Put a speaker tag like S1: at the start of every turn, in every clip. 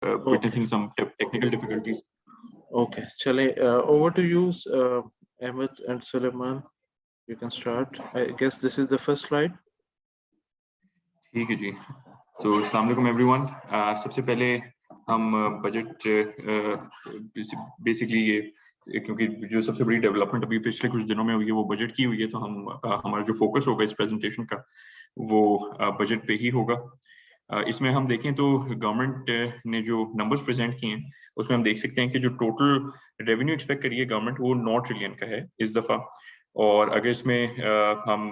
S1: witnessing some technical difficulties.
S2: Okay, chale, over to you, Ahmed and Suleiman. You can start. I guess this is the first slide.
S1: ठीक है जी. So अस्सलाम वालेकुम everyone. सबसे पहले हम budget basically ये क्योंकि जो सबसे बड़ी डेवलपमेंट अभी पिछले कुछ दिनों में हुई है वो बजट की हुई है, तो हम हमारा जो फोकस होगा इस प्रेजेंटेशन का वो बजट पे ही होगा. इसमें हम देखें तो गवर्नमेंट ने जो नंबर्स प्रेजेंट किए हैं उसमें हम देख सकते हैं कि जो टोटल रेवेन्यू एक्सपेक्ट करिए गवर्नमेंट वो 9 ट्रिलियन का है इस दफा. और अगर इसमें हम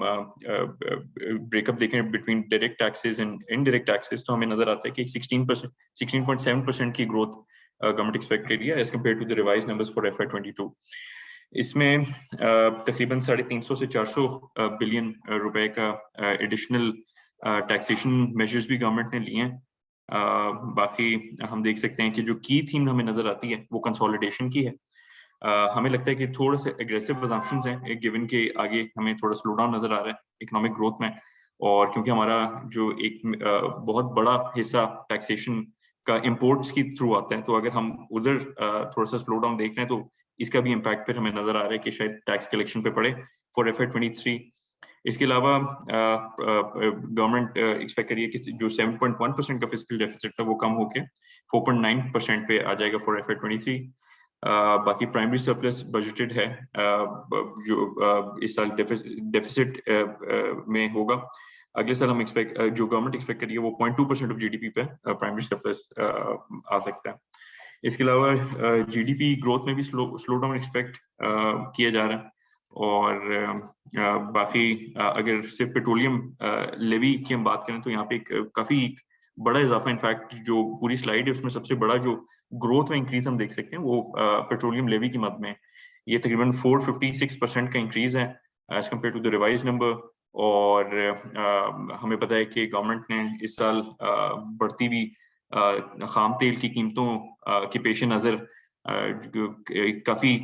S1: ब्रेकअप देखें between direct taxes and indirect taxes तो हमें नजर आता है कि 16.7% की ग्रोथ गवर्नमेंट एक्सपेक्ट कर रही है as compared to the revise numbers for FY22. इसमें तकरीबन 350 से 400 बिलियन रुपए का एडिशनल टैक्सेशन मेजर्स भी गवर्नमेंट ने लिए हैं. बाकी हम देख सकते हैं कि जो की थीम हमें नजर आती है वो कंसोलिडेशन की है. हमें लगता है कि थोड़ा सा एग्रेसिव अजम्पशंस हैं गिवन के आगे हमें थोड़ा स्लो डाउन नजर आ रहा है इकोनॉमिक ग्रोथ में, और क्योंकि हमारा जो एक बहुत बड़ा हिस्सा टैक्सेशन का इंपोर्ट्स की थ्रू आता है, तो अगर हम उधर थोड़ा सा स्लो डाउन देख रहे हैं तो इसका भी इम्पैक्ट फिर हमें नजर आ रहा है कि शायद टैक्स कलेक्शन पे पड़े फॉर FY23. इसके अलावा गवर्नमेंट एक्सपेक्ट करिए कि जो 7.1% का फिस्कल डेफिसिट था वो कम होके 4.9% पे आ जाएगा फॉर FY23. बाकी प्राइमरी सरप्लस बजटेड है जो इस साल डेफिसिट में होगा. अगले साल हम जो गवर्नमेंट एक्सपेक्ट करिए वो 0.2% ऑफ GDP पे प्राइमरी सरप्लस आ सकता है. इसके अलावा GDP ग्रोथ में भी स्लो डाउन एक्सपेक्ट किया जा रहा है. और बाकी अगर सिर्फ पेट्रोलियम लेवी की हम बात करें तो यहाँ पे काफी बड़ा इजाफा, इनफैक्ट जो पूरी स्लाइड है उसमें सबसे बड़ा जो ग्रोथ में इंक्रीज हम देख सकते हैं वो पेट्रोलियम लेवी की मद में ये तकरीबन 456% का इंक्रीज है as compared to the revise number. और हमें पता है कि गवर्नमेंट ने इस साल बढ़ती हुई खाम तेल की कीमतों के पेश नज़र काफी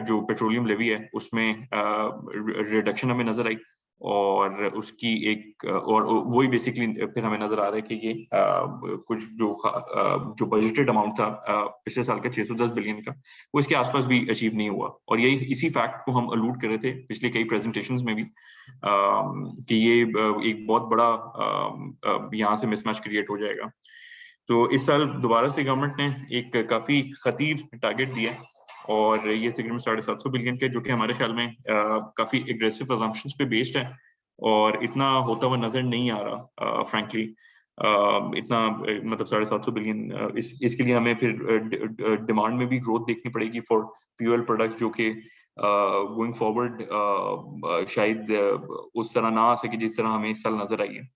S1: जो पेट्रोलियम लेवी है उसमें रिडक्शन हमें नजर आई, और उसकी एक और वही बेसिकली फिर हमें नजर आ रहा है कि ये कुछ जो बजटेड अमाउंट था पिछले साल का 610 बिलियन का वो इसके आसपास भी अचीव नहीं हुआ. और यही इसी फैक्ट को हम अलूड कर रहे थे पिछले कई प्रेजेंटेशंस में भी कि ये एक बहुत बड़ा यहाँ से मिसमैच क्रिएट हो जाएगा. तो इस साल दोबारा से गवर्नमेंट ने एक काफी खतीर टारगेट दिया और ये तकरीबन 750 बिलियन का, जो कि हमारे ख्याल में काफी एग्रेसिव अजम्पशंस पे बेस्ड है और इतना होता हुआ नजर नहीं आ रहा फ्रैंकली. इतना मतलब 750 बिलियन इसके लिए हमें फिर डिमांड में भी ग्रोथ देखनी पड़ेगी फॉर फ्यूल प्रोडक्ट्स, जो कि गोइंग फॉरवर्ड शायद उस तरह ना आ सके जिस तरह हमें इस साल नजर आई है.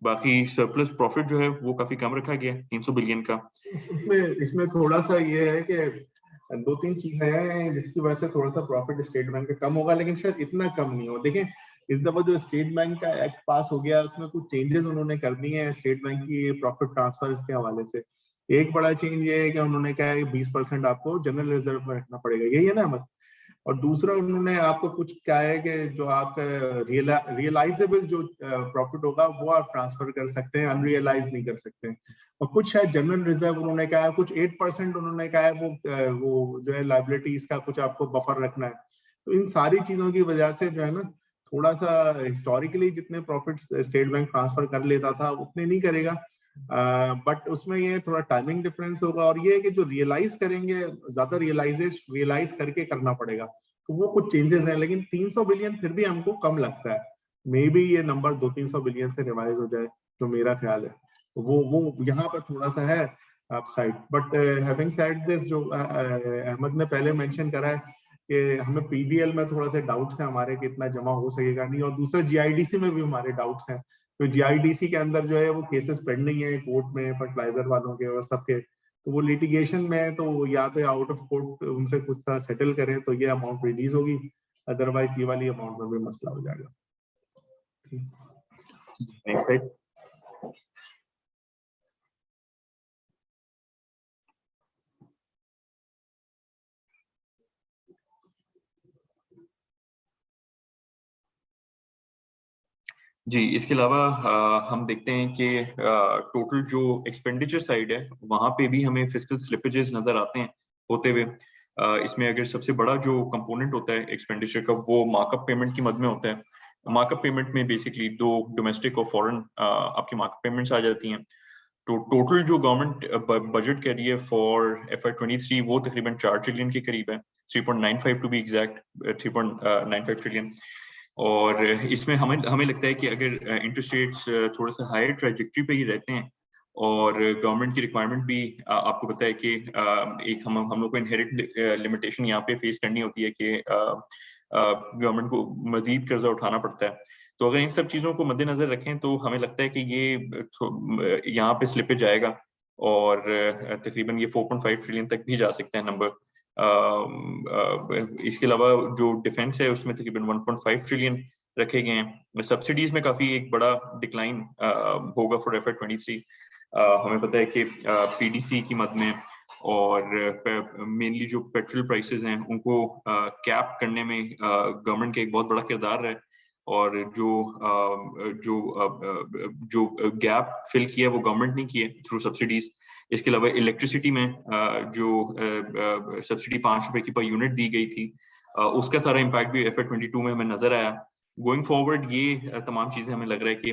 S1: बाकी सरप्लस प्रॉफिट जो है वो काफी कम रखा गया है 300 बिलियन का.
S3: इसमें थोड़ा सा ये है कि 2-3 चीजें हैं जिसकी वजह से थोड़ा सा प्रॉफिट स्टेट बैंक का कम होगा, लेकिन शायद इतना कम नहीं हो. देखें इस दफा जो स्टेट बैंक का एक्ट पास हो गया उसमें कुछ चेंजेस उन्होंने कर दिए हैं स्टेट बैंक की प्रॉफिट ट्रांसफर के हवाले से. एक बड़ा चेंज ये है कि उन्होंने कहा है 20% आपको जनरल रिजर्व में रखना पड़ेगा, यही है ना. और दूसरा उन्होंने आपको कुछ क्या है कि जो आप रियलाइजेबल जो प्रॉफिट होगा वो आप ट्रांसफर कर सकते हैं, अनरियलाइज नहीं कर सकते. और कुछ शायद जनरल रिजर्व उन्होंने कहा है, कुछ 8% उन्होंने कहा है वो जो है लाइबिलिटीज का कुछ आपको बफर रखना है. तो इन सारी चीजों की वजह से जो है ना थोड़ा सा हिस्टोरिकली जितने प्रॉफिट स्टेट बैंक ट्रांसफर कर लेता था उतने नहीं करेगा, बट उसमें ये थोड़ा टाइमिंग डिफरेंस होगा. और ये है कि जो रियलाइज करेंगे ज्यादा रियलाइज करके करना पड़ेगा, तो वो कुछ चेंजेस हैं. लेकिन 300 बिलियन फिर भी हमको कम लगता है. मे बी ये नंबर 200-300 बिलियन से रिवाइज हो जाए, तो मेरा ख्याल है वो यहाँ पर थोड़ा सा है upside. But having said this, जो अहमद ने पहले मेंशन करा है कि हमें PBL में थोड़ा सा डाउट्स है हमारे कि इतना जमा हो सकेगा नहीं, और दूसरा GIDC में भी हमारे डाउट्स हैं. तो GIDC के अंदर जो है वो केसेस पेंडिंग है कोर्ट में फर्टिलाइजर वालों के और सबके, तो वो लिटिगेशन में है. तो या तो आउट ऑफ कोर्ट उनसे कुछ तरह सेटल करें तो ये अमाउंट रिलीज होगी, अदरवाइज ये वाली अमाउंट में भी मसला हो जाएगा.
S1: जी, इसके अलावा हम देखते हैं कि टोटल जो एक्सपेंडिचर साइड है वहाँ पे भी हमें फिस्कल स्लिपेजेस नजर आते हैं होते हुए। इसमें अगर सबसे बड़ा जो कंपोनेंट होता है एक्सपेंडिचर का वो मार्कअप पेमेंट की मद में होता है। मार्कअप पेमेंट में बेसिकली दो डोमेस्टिक और फॉरेन आपकी मार्कअप पेमेंट्स आ जाती हैं। तो टोटल जो गवर्नमेंट बजट कह रही है फॉर FY23 वो तकरीबन 4 ट्रिलियन के करीब है, 3.95 टू बी एग्जैक्ट, 3.95 ट्रिलियन। और इसमें हमें हमें लगता है कि अगर इंटरेस्ट रेट्स थोड़ा सा हायर ट्रैजेक्टरी पे ही रहते हैं और गवर्नमेंट की रिक्वायरमेंट भी आपको पता है कि एक हम लोग को इनहेरिट लिमिटेशन यहाँ पे फेस करनी होती है कि गवर्नमेंट को मजीद कर्जा उठाना पड़ता है। तो अगर इन सब चीजों को मद्देनजर रखें तो हमें लगता है कि ये यहाँ पे स्लिपेज आएगा और तकरीबन ये 4.5 ट्रिलियन तक भी जा सकते हैं नंबर। इसके अलावा जो डिफेंस है उसमें तकरीबन 1.5 ट्रिलियन रखे गए हैं। सब्सिडीज में काफी एक बड़ा डिक्लाइन होगा फॉर FY23। हमें पता है कि PDC की मद में और मेनली जो पेट्रोल प्राइसेस हैं उनको कैप करने में गवर्नमेंट का एक बहुत बड़ा किरदार है। और जो गैप फिल किया वो गवर्नमेंट ने किया थ्रू सब्सिडीज। इसके अलावा इलेक्ट्रिसिटी में जो सब्सिडी 5 रुपए की पर यूनिट दी गई थी उसका सारा इम्पैक्ट भी FY22 में हमें नजर आया। गोइंग फॉरवर्ड ये तमाम चीजें हमें लग रहा है कि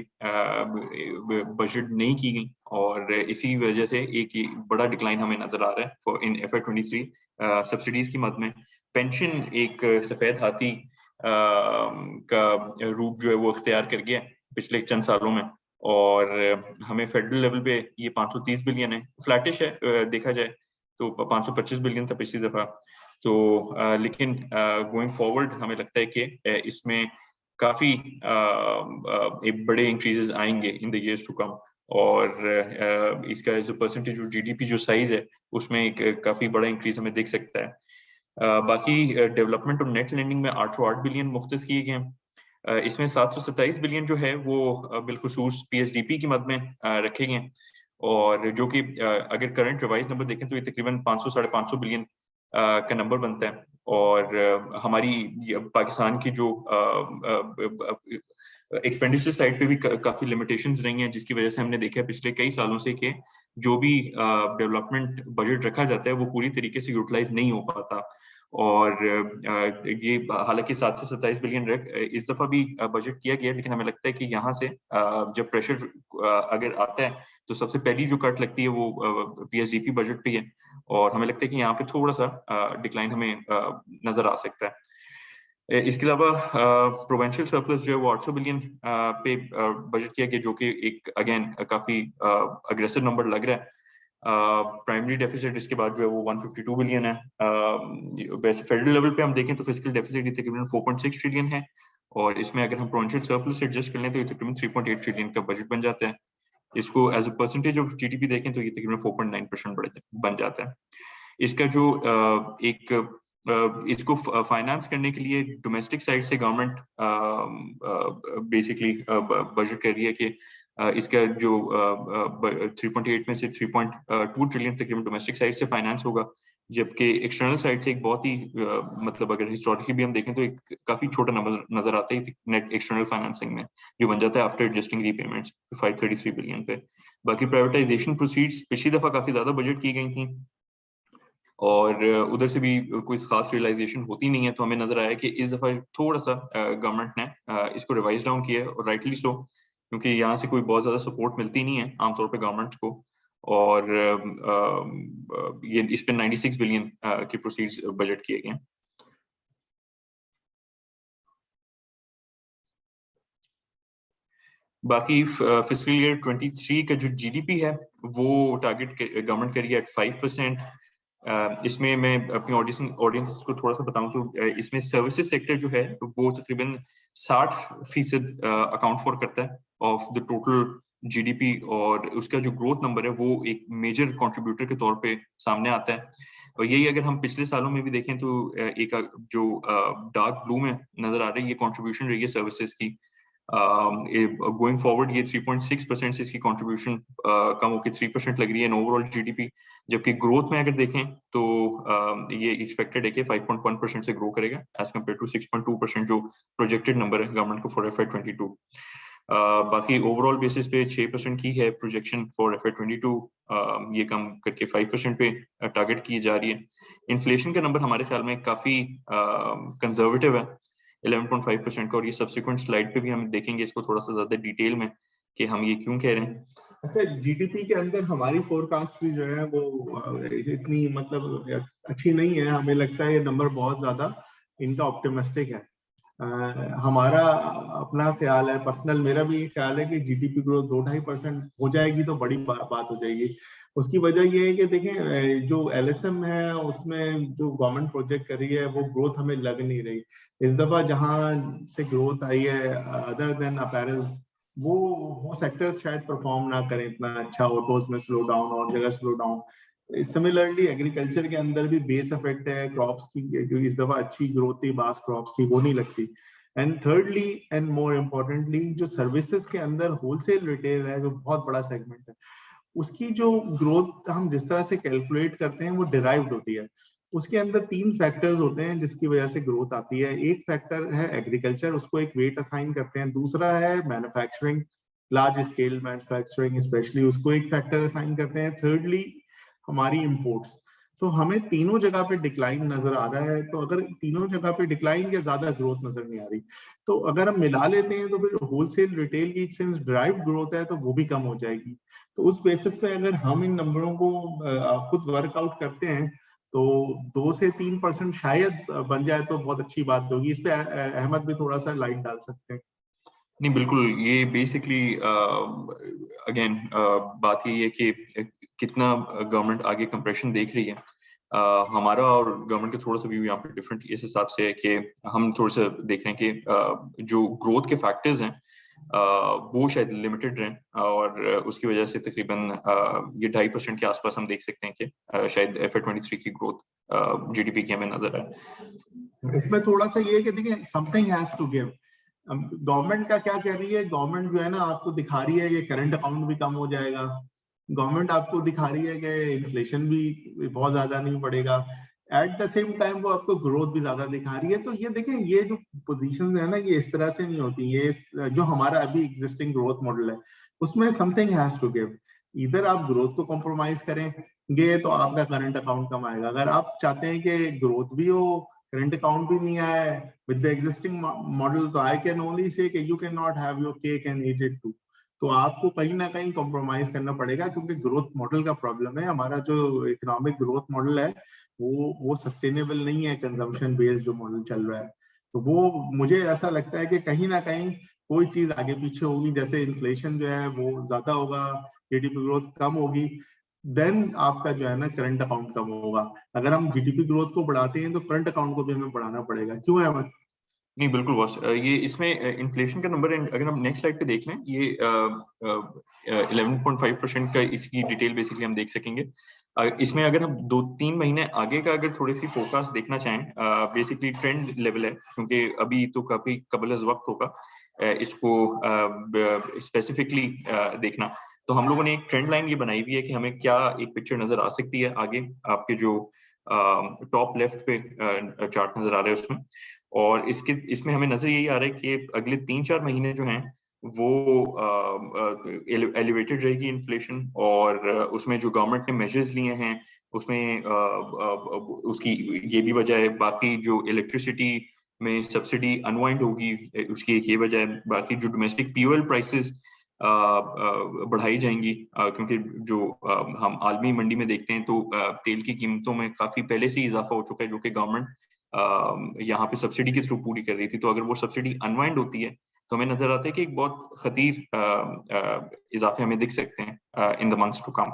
S1: बजट नहीं की गई और इसी वजह से एक बड़ा डिक्लाइन हमें नजर आ रहा है इन FY23 सब्सिडीज की मद में। पेंशन एक सफेद हाथी का रूप जो है वो इख्तियार कर गया पिछले चंद सालों में और हमें फेडरल लेवल पे ये 530 बिलियन है, फ्लैटिश है देखा जाए तो 525 बिलियन था पिछली दफा। तो लेकिन गोइंग फॉरवर्ड हमें लगता है कि इसमें काफी एक बड़े इंक्रीजेस आएंगे in the years to come और इसका जो परसेंटेज जो GDP जो साइज है उसमें एक काफी बड़ा इंक्रीज हमें दिख सकता है। बाकी डेवलपमेंट और नेट लेंडिंग में 808 बिलियन मुख्तस किए गए हैं। इसमें 727 बिलियन जो है वो बिलखुसूस PSDP की मद में रखे गए हैं और जो कि अगर करंट रिवाइज नंबर देखें तो ये तकरीबन 500 साढ़े 500 बिलियन का नंबर बनता है। और हमारी पाकिस्तान की जो एक्सपेंडिचर साइड पे भी काफी लिमिटेशंस रही हैं जिसकी वजह से हमने देखा है पिछले कई सालों से कि जो भी डेवलपमेंट बजट रखा जाता है वो पूरी तरीके से यूटिलाइज नहीं हो पाता। और ये हालांकि 727 बिलियन इस दफा भी बजट किया गया लेकिन हमें लगता है कि यहाँ से जब प्रेशर अगर आता है तो सबसे पहली जो कट लगती है वो PSDP बजट पे है और हमें लगता है कि यहाँ पे थोड़ा सा डिक्लाइन हमें नजर आ सकता है। इसके अलावा प्रोविंशियल सरप्लस जो है वो 800 बिलियन पे बजट किया गया जो कि एक अगेन काफी अग्रेसिव नंबर लग रहा है। प्राइमरी डेफिसिट इसके बाद जो है वो 152 बिलियन है। वैसे फेडरल लेवल पे हम देखें तो फिस्कल डेफिसिट तकरीबन 4.6 ट्रिलियन है और इसमें अगर हम प्रोविंशियल सरप्लस एडजस्ट कर लें तो ये तकरीबन 3.8 ट्रिलियन का बजट बन जाता है। इसको as a percentage of GDP देखें तो ये तकरीबन 4.9% बन जाता है। इसका जो इसको फाइनेंस करने के लिए डोमेस्टिक साइड से गवर्नमेंट बेसिकली बजट कर रही है कि इसका जो 3.8 में से 3.2 ट्रिलियन तकरीबन डोमेस्टिक साइड से फाइनेंस होगा जबकि एक्सटर्नल साइड से एक बहुत ही मतलब अगर हिस्टोरिकली भी हम देखें तो एक काफी छोटा नंबर नजर आता है नेट एक्सटर्नल फाइनेंसिंग में जो बन जाता है आफ्टर एडजस्टिंग रीपेमेंट्स 533 बिलियन पे। बाकी प्राइवेटाइजेशन प्रोसीड्स पिछली दफा काफी ज्यादा बजट की गई थी और उधर से भी कोई खास रियलाइजेशन होती नहीं है तो हमें नजर आया कि इस दफा थोड़ा सा गवर्नमेंट ने इसको रिवाइज डाउन किया है और राइटली सो क्योंकि यहाँ से कोई बहुत ज्यादा सपोर्ट मिलती नहीं है आमतौर पे गवर्नमेंट को। और ये इस पे 96 बिलियन के प्रोसीड्स बजट किए गए। बाकी फिस्कल ईयर 23 का जो GDP है वो टारगेट गवर्नमेंट करिए एट 5%। इसमें मैं अपनी ऑडियंस को थोड़ा सा बताऊं तो इसमें सर्विसेज सेक्टर जो है वो तकरीबन 60% अकाउंट फॉर करता है ऑफ द टोटल GDP और उसका जो ग्रोथ नंबर है वो एक मेजर कंट्रीब्यूटर के तौर पे सामने आता है। और यही अगर हम पिछले सालों में भी देखें तो एक जो डार्क ब्लू में नजर आ रही है ये कंट्रीब्यूशन रही है सर्विसेज की। गोइंग फॉरवर्ड ये 3.6% से इसकी कंट्रीब्यूशन कम होकर 3% लग रही है इन ओवरऑल GDP। जबकि ग्रोथ में अगर देखें तो ये एक्सपेक्टेड है कि 5.1% से ग्रो करेगा एज कम्पेयर टू 6.2% जो प्रोजेक्टेड नंबर है गवर्नमेंट को फॉर FY22। बाकी ओवरऑल बेसिस पे 6% की है प्रोजेक्शन फॉर FY22, ये कम करके 5% पे टारगेट की जा रही है। इन्फ्लेशन का नंबर हमारे ख्याल में काफी कंजर्वेटिव है 11.5% का, और ये सब्सिक्वेंट स्लाइड पे भी हम देखेंगे इसको थोड़ा सा ज्यादा डिटेल में कि हम ये क्यों कह रहे हैं।
S3: अच्छा, जीडीपी के अंदर हमारी फोरकास्ट भी जो है वो इतनी मतलब अच्छी नहीं है, हमें लगता है ये नंबर बहुत ज्यादा इनका ऑप्टिमिस्टिक है। हमारा अपना ख्याल है, पर्सनल मेरा भी ख्याल है कि जीडीपी ग्रोथ 2-2.5% हो जाएगी तो बड़ी बात हो जाएगी। उसकी वजह ये है कि देखें जो एलएसएम है उसमें जो गवर्नमेंट प्रोजेक्ट कर रही है वो ग्रोथ हमें लग नहीं रही। इस दफा जहां से ग्रोथ आई है अदर देन अपैरल, वो सेक्टर्स शायद परफॉर्म ना करें इतना अच्छा, ऑटोज में स्लो डाउन और जगह स्लो डाउन। सिमिलरली एग्रीकल्चर के अंदर भी बेस इफेक्ट है क्रॉप्स की, क्योंकि इस दफा अच्छी ग्रोथ थी बास क्रॉप्स की, वो नहीं लगती। And thirdly and more importantly जो सर्विसेज के अंदर होलसेल रिटेल है जो बहुत बड़ा सेगमेंट है, उसकी जो ग्रोथ हम जिस तरह से कैलकुलेट करते हैं वो डिराइव्ड होती है। उसके अंदर 3 फैक्टर्स होते हैं जिसकी वजह से ग्रोथ आती है। एक फैक्टर है एग्रीकल्चर, उसको एक वेट असाइन करते हैं। दूसरा है manufacturing, large scale manufacturing specially, उसको एक फैक्टर असाइन करते हैं। थर्डली हमारी इंपोर्ट्स। तो हमें तीनों जगह पे डिक्लाइन नजर आ रहा है। तो अगर तीनों जगह पे डिक्लाइन या ज्यादा ग्रोथ नजर नहीं आ रही, तो अगर हम मिला लेते हैं तो फिर होलसेल रिटेल की सिंस ड्राइव ग्रोथ है तो वो भी कम हो जाएगी। तो उस बेसिस पे अगर हम इन नंबरों को खुद वर्कआउट करते हैं तो 2 से 3% शायद बन जाए तो बहुत अच्छी बात होगी। इस पे अहमद भी थोड़ा सा लाइट डाल सकते हैं।
S1: नहीं बिल्कुल, ये बेसिकली अगेन बात ये है कि कितना गवर्नमेंट आगे कंप्रेशन देख रही है। हमारा और गवर्नमेंट का थोड़ा सा व्यू यहाँ पे डिफरेंट इस हिसाब से है कि हम थोड़ा सा देख रहे हैं कि जो ग्रोथ के फैक्टर्स हैं वो शायद लिमिटेड रहे, और उसकी वजह से तकरीबन ये 2.5% के आसपास हम देख सकते हैं कि शायद FY23 की ग्रोथ जीडीपी की हमें नजर आए।
S3: इसमें थोड़ा सा ये है कि देखिए something has to give. Government का क्या कह रही है, गवर्नमेंट जो है ना आपको दिखा रही है ये करंट अकाउंट भी कम हो जाएगा, गवर्नमेंट आपको दिखा रही है कि इन्फ्लेशन भी बहुत ज्यादा नहीं बढ़ेगा, एट द सेम टाइम वो आपको ग्रोथ भी ज्यादा दिखा रही है। तो ये देखें ये जो पोजीशंस है ना ये इस तरह से नहीं होती। ये जो हमारा अभी एग्जिस्टिंग ग्रोथ मॉडल है उसमें समथिंग हैज टू गिव। इधर आप ग्रोथ को कॉम्प्रोमाइज करेंगे तो आपका करंट अकाउंट कम आएगा। अगर आप चाहते हैं कि ग्रोथ भी हो करंट अकाउंट भी नहीं आया है with the existing model, तो I can only say कि you cannot have your cake and eat it too। तो आपको कहीं ना कहीं कॉम्प्रोमाइज करना पड़ेगा क्योंकि ग्रोथ मॉडल का प्रॉब्लम है। हमारा जो इकोनॉमिक ग्रोथ मॉडल है वो सस्टेनेबल नहीं है, कंजम्पशन बेस्ड जो मॉडल चल रहा है। तो वो मुझे ऐसा लगता है कि कहीं ना कहीं कोई चीज आगे पीछे होगी, जैसे इन्फ्लेशन जो है वो ज्यादा होगा, जीडीपी ग्रोथ कम होगी, देन आपका जो है ना करंट अकाउंट कम होगा। अगर हम जीडीपी ग्रोथ को बढ़ाते हैं तो करंट अकाउंट को भी हमें बढ़ाना पड़ेगा। क्यों है अहमद?
S1: नहीं बिल्कुल बॉस, ये इसमें इन्फ्लेशन का नंबर अगर हम नेक्स्ट स्लाइड पे देख लें, ये 11.5% का इसकी डिटेल बेसिकली हम देख सकेंगे। इसमें अगर हम 2-3 महीने आगे का अगर थोड़ी सी फोरकास्ट देखना चाहें, बेसिकली ट्रेंड लेवल है क्योंकि अभी तो काफी कबल वक्त होगा इसको स्पेसिफिकली देखना। तो हम लोगों ने एक ट्रेंड लाइन ये बनाई हुई है कि हमें क्या एक पिक्चर नजर आ सकती है आगे। आपके जो टॉप लेफ्ट पे चार्ट नजर आ रहा है उसमें, और इसमें हमें नजर यही आ रहा है कि अगले 3-4 महीने जो हैं वो एलिवेटेड रहेगी इन्फ्लेशन, और उसमें जो गवर्नमेंट ने मेजर्स लिए हैं उसमें उसकी ये भी वजह है। बाकी जो इलेक्ट्रिसिटी में सब्सिडी अनवाइंड होगी उसकी एक ये वजह है। बाकी जो डोमेस्टिक फ्यूल प्राइसेस बढ़ाई जाएंगी क्योंकि जो हम आलमी मंडी में देखते हैं तो तेल की कीमतों में काफी पहले से ही इजाफा हो चुका है जो कि गवर्नमेंट यहाँ पे सब्सिडी के थ्रू पूरी कर रही थी। तो अगर वो सब्सिडी अनवाइंड होती है तो हमें नजर आता है कि एक बहुत खतीर इजाफे हमें दिख सकते हैं in the months to come.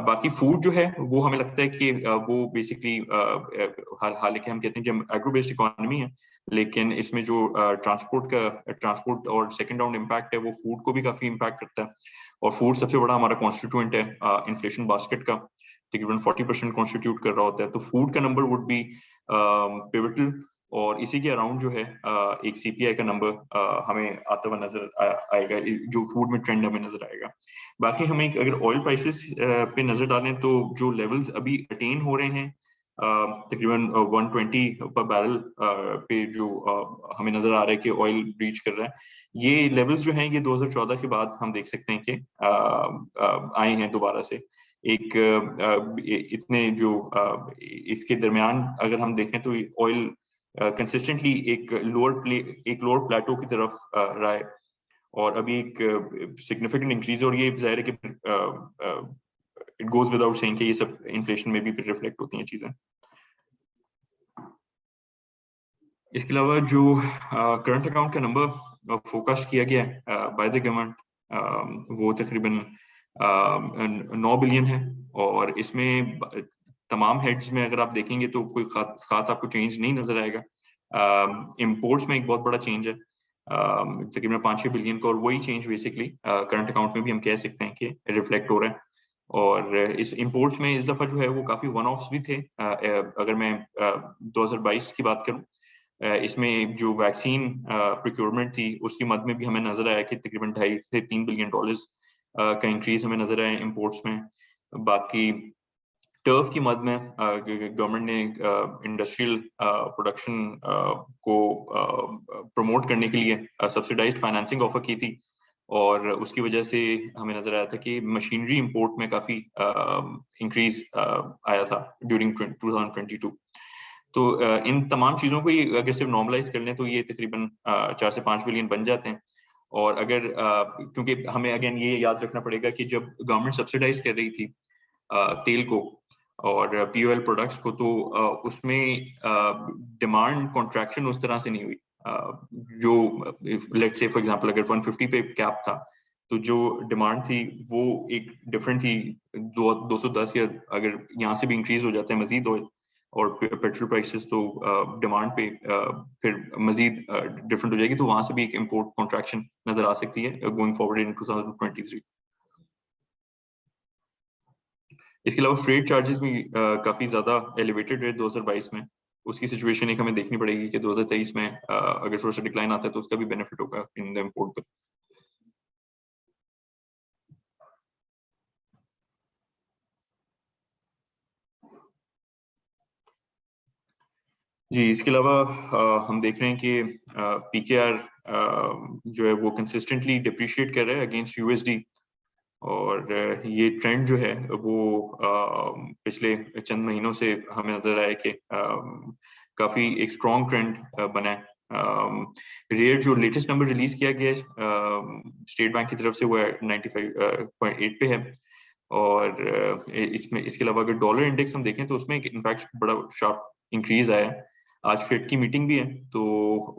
S1: बाकी फूड जो है वो हमें लगता है कि वो बेसिकली हालांकि हम कहते हैं कि एग्रो बेस्ड इकोनॉमी है, लेकिन इसमें जो ट्रांसपोर्ट और सेकंड राउंड इम्पैक्ट है वो फूड को भी काफी इम्पैक्ट करता है। और फूड सबसे बड़ा हमारा कॉन्स्टिट्यूएंट है इन्फ्लेशन बास्केट का, तकरीबन 40% कॉन्स्टिट्यूट कर रहा होता है। तो फूड का नंबर वुड बी पिवटल, और इसी के अराउंड जो है एक सीपीआई का नंबर हमें आता हुआ नजर आएगा जो फूड में ट्रेंड हमें नजर आएगा। बाकी हमें अगर ऑयल प्राइसेस पे नजर डालें तो जो लेवल्स अभी अटेन हो रहे हैं तकरीबन 120 पर बैरल पे जो हमें नजर आ रहा है कि ऑयल ब्रीच कर रहा है। ये लेवल्स जो हैं ये 2014 के बाद हम देख सकते हैं कि आए हैं दोबारा से। एक इतने जो इसके दरमियान अगर हम देखें तो ऑयल कंसिस्टेंटली एक लोअर प्लेटो की तरफ रहा है और अभी एक सिग्निफिकेंट इंक्रीज, और ये जाहिर है कि इट गोज विदाउट सेइंग कि ये सब इन्फ्लेशन में भी रिफ्लेक्ट होती हैं चीजें। इसके अलावा जो करंट अकाउंट का नंबर फोकस किया गया है बाय द गवर्नमेंट वो तकरीबन 9 बिलियन है, और इसमें तमाम हेड्स में अगर आप देखेंगे तो कोई खास आपको चेंज नहीं नजर आएगा। इंपोर्ट्स में एक बहुत बड़ा चेंज है तकरीबन 5-6 बिलियन का, और वही चेंज बेसिकली करंट अकाउंट में भी हम कह सकते हैं कि रिफ्लेक्ट हो रहा है। और इस इंपोर्ट्स में इस दफा जो है वो काफी वन ऑफ्स भी थे। अगर मैं 2022 की बात करूं, इसमें जो वैक्सीन प्रोक्योरमेंट थी उसकी मद में भी हमें नजर आया कि तकरीबन 2.5 से 3 बिलियन डॉलर्स का इंक्रीज हमें नजर आया इंपोर्ट्स में। बाकी टर्फ की मद में गवर्नमेंट ने इंडस्ट्रियल प्रोडक्शन को प्रमोट करने के लिए सब्सिडाइज्ड फाइनेंसिंग ऑफर की थी, और उसकी वजह से हमें नजर आया था कि मशीनरी इंपोर्ट में काफी इंक्रीज आया था ड्यूरिंग 2022। तो इन तमाम चीजों को ही अगर सिर्फ नॉर्मलाइज कर लें तो ये तकरीबन 4 से 5 बिलियन बन जाते हैं। और अगर क्योंकि हमें अगेन ये याद रखना पड़ेगा कि जब गवर्नमेंट सब्सिडाइज कर रही थी तेल को और पीओएल प्रोडक्ट्स को, तो उसमें डिमांड कॉन्ट्रैक्शन उस तरह से नहीं हुई। जो लेट्स से फॉर एग्जांपल अगर 150 पे कैप था तो जो डिमांड थी वो एक डिफरेंट थी। 210 या अगर यहाँ से भी इंक्रीज हो जाता है मजीद ऑयल और पेट्रोल प्राइसेस, तो डिमांड पे फिर मजीद डिफरेंट हो जाएगी, तो वहां से भी एक इंपोर्ट कॉन्ट्रैक्शन नजर आ सकती है गोइंग फॉरवर्ड इन 2023। इसके अलावा फ्रेट चार्जेस भी काफी ज्यादा एलिवेटेड रहे 2022 में। उसकी सिचुएशन एक हमें देखनी पड़ेगी कि 2023 में अगर थोड़ा सा डिक्लाइन आता है तो उसका भी बेनिफिट होगा इन द इंपोर्ट पर। जी, इसके अलावा हम देख रहे हैं कि पीकेआर जो है वो कंसिस्टेंटली डिप्रिशिएट कर रहा है अगेंस्ट यूएसडी, और ये ट्रेंड जो है वो पिछले चंद महीनों से हमें नजर आया कि काफी एक स्ट्रॉन्ग ट्रेंड बना है। रेयर जो लेटेस्ट नंबर रिलीज किया गया है स्टेट बैंक की तरफ से वो 95.8 पे है, और इसमें इसके अलावा अगर डॉलर इंडेक्स हम देखें तो उसमें इनफैक्ट बड़ा शार्प इंक्रीज आया है। आज फेड की मीटिंग भी है तो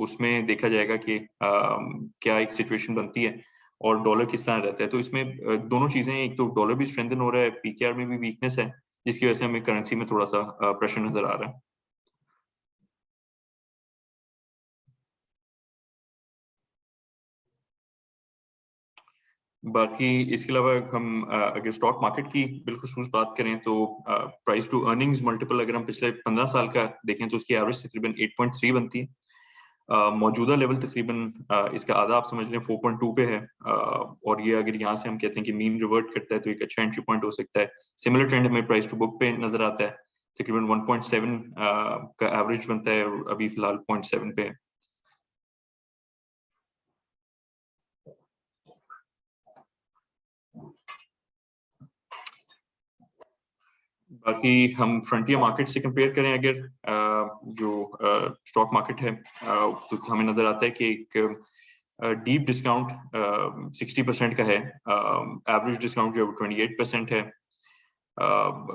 S1: उसमें देखा जाएगा कि क्या एक सिचुएशन बनती है और डॉलर किस तरह रहता है। तो इसमें दोनों चीजें, एक तो डॉलर भी स्ट्रेंथन हो रहा है, पीकेआर में भी वीकनेस है, जिसकी वजह से हमें करेंसी में थोड़ा सा प्रेशर नजर आ रहा है। बाकी इसके अलावा हम अगर स्टॉक मार्केट की बिलखुसूस बात करें तो प्राइस टू अर्निंग्स मल्टीपल अगर हम पिछले 15 साल का देखें तो उसकी एवरेज तकरीबन 8.3 बनती है। मौजूदा लेवल तकरीबन इसका आधा आप समझ लें 4.2 पे है, और ये अगर यहाँ से हम कहते हैं कि मीन रिवर्ट करता है तो एक अच्छा एंट्री पॉइंट हो सकता है। सिमिलर ट्रेंड हमें प्राइस टू बुक पे नजर आता है, तकरीबन 1.7 का एवरेज बनता है, अभी फिलहाल 0.7 पे है। बाकी हम फ्रंटियर मार्केट से कंपेयर करें अगर जो स्टॉक मार्केट है तो हमें नजर आता है कि एक डीप डिस्काउंट 60% का है, एवरेज डिस्काउंट जो है 28% है,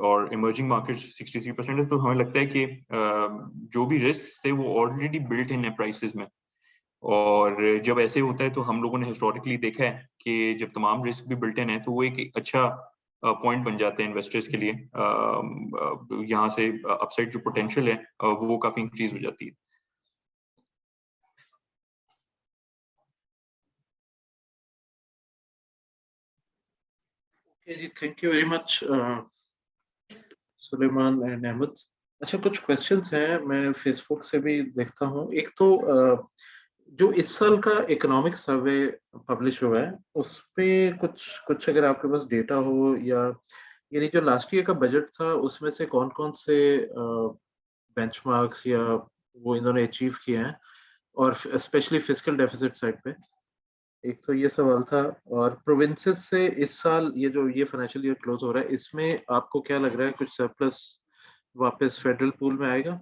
S1: और इमर्जिंग मार्केट 63% है। तो हमें लगता है कि जो भी रिस्क थे वो ऑलरेडी बिल्ट इन है प्राइसेस में, और जब ऐसे होता है तो हम लोगों ने हिस्टोरिकली देखा है कि जब तमाम रिस्क भी बिल्ट इन है तो वो एक अच्छा पॉइंट बन जाते हैं इन्वेस्टर्स के लिए। यहाँ से अपसाइड जो पोटेंशियल है वो काफी इंक्रीज हो जाती है।
S2: जी, thank you very much Suleman and Ahmed. अच्छा, कुछ क्वेश्चंस हैं, मैं फेसबुक से भी देखता हूँ। एक तो जो इस साल का इकोनॉमिक सर्वे पब्लिश हुआ है उस पे कुछ अगर आपके पास डेटा हो या यानी जो लास्ट ईयर का बजट था उसमें से कौन कौन से बेंचमार्क्स या वो इन्होंने अचीव किए हैं, और स्पेशली फिस्कल डेफिसिट साइड पे? एक तो ये सवाल था। और प्रोविंसेस से इस साल ये जो ये फाइनेंशियल ईयर क्लोज हो रहा है, इसमें आपको क्या लग रहा है, कुछ सरप्लस वापस फेडरल पूल में आएगा?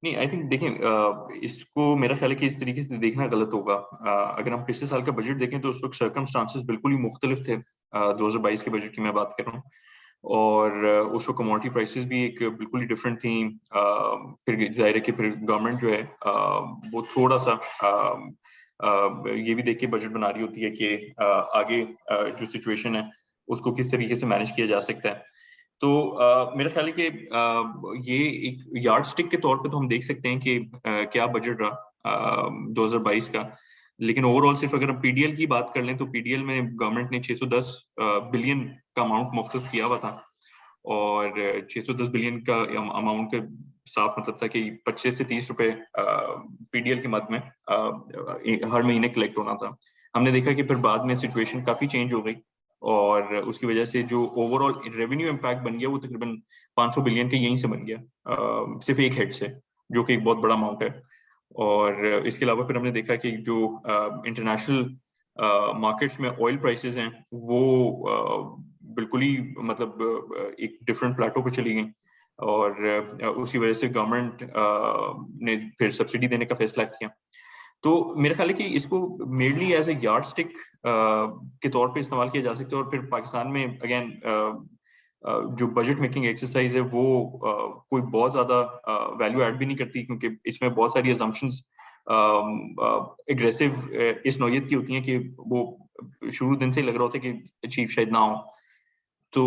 S1: नहीं, आई थिंक देखें, इसको मेरा ख्याल है कि इस तरीके से देखना गलत होगा। अगर हम पिछले साल का बजट देखें तो उस वक्त सर्कमस्टांसेस बिल्कुल ही मुख्तलिफ थे। 2022 के बजट की मैं बात कर रहा हूँ, और उस वक्त कमोडिटी प्राइसेस भी एक बिल्कुल ही डिफरेंट थी। फिर जाहिर है कि फिर गवर्नमेंट जो है वो थोड़ा सा ये भी देख के बजट बना रही होती है कि आगे जो सिचुएशन है उसको किस तरीके से मैनेज किया जा सकता है। तो मेरा ख्याल है कि ये एक यार्ड स्टिक के तौर पे तो हम देख सकते हैं कि क्या बजट रहा 2022 का। लेकिन ओवरऑल सिर्फ अगर हम पीडीएल की बात कर लें तो पीडीएल में गवर्नमेंट ने 610 बिलियन का अमाउंट मुख्तस किया हुआ था, और 610 बिलियन का अमाउंट का साफ मतलब था कि 25 से 30 रुपए पीडीएल के मद में हर महीने कलेक्ट होना था। हमने देखा कि फिर बाद में सिचुएशन काफी चेंज हो गई, और उसकी वजह से जो ओवरऑल रेवेन्यू इम्पैक्ट बन गया वो तकरीबन 500 बिलियन के यहीं से बन गया, सिर्फ एक हेड से, जो कि एक बहुत बड़ा अमाउंट है। और इसके अलावा फिर हमने देखा कि जो इंटरनेशनल मार्केट्स में ऑयल प्राइसेस हैं वो बिल्कुल ही मतलब एक डिफरेंट प्लेटो पे चली गई, और उसकी वजह से गवर्नमेंट ने फिर सब्सिडी देने का फैसला किया। तो मेरा ख्याल है कि इसको mainly as a yardstick के तौर पे इस्तेमाल किया जा सकता है, और फिर पाकिस्तान में अगेन जो बजट मेकिंग एक्सरसाइज है वो कोई बहुत ज्यादा वैल्यू ऐड भी नहीं करती, क्योंकि इसमें बहुत सारी असम्पशंस एग्रेसिव इस नौयत की होती हैं कि वो शुरू दिन से ही लग रहा होता है कि अचीव शायद ना हो। तो